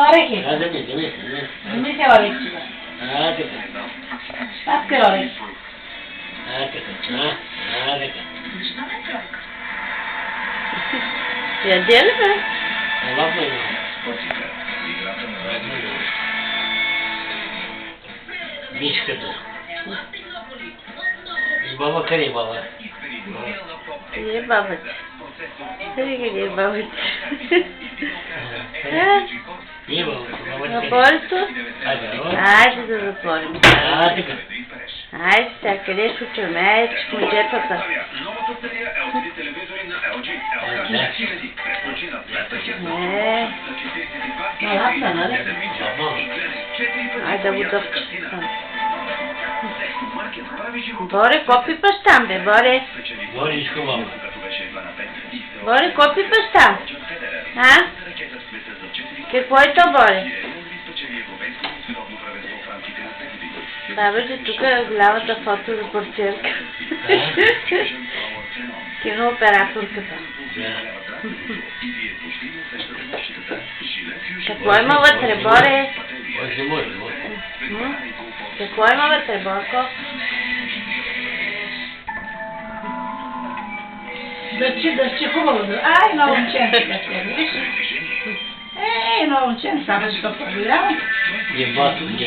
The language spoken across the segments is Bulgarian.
Oreki. Dime. Dimite oreki. Hadi. Paske oreki. Hadi. Ya diyelim mi? Allah koyuyor. Miş kızı. Baba kare baba. İyi babacığım. Sevgili babacığım. İyi baba. Aborto? Hadi. Ai, Jesus, Apolo. Hadi. Ai, se querer chute o médico, um dia pra tá. É. Ne yaptın öyle? Ai, da buda. Bore, copi pastam, be, bore. Горечку баба. Bore, copi pastam. Ha? Que foi to, bore? Babacığım, tu că главата фото за портиерка. Кинооператор като. Какво има вътре, Боре? Може. Какво има вътре, Борко? Дъщи хубаво. Ай, много ученци. Ей, много ученци. Само ще побирам. Ебату там,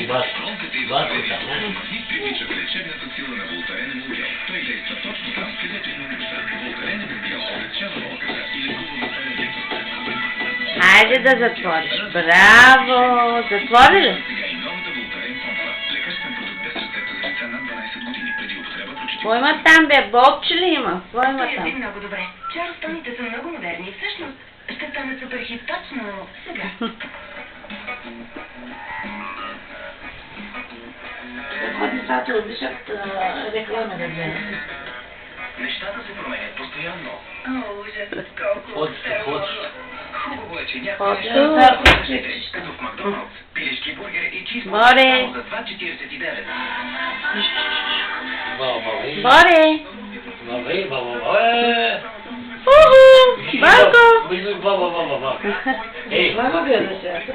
Хайде да затвориш. Браво! Затвори ли? Какво има там, бе? Бобче ли има? Какво има Ти там? много добре. Чарлстоните са много модерни и всъщност ще станат супер хит точно сега. Какво децата обичат реклама да гледат? Нещата се променят постоянно. О, ужас, колко Ход. Хубаво е, че някой Хото. неща като в Макдоналдс, пилешки бургери и чизбургер Боре! само за 2,49. Боре! Баба. Уху! Борко! Баба. Ей. Много гледаше.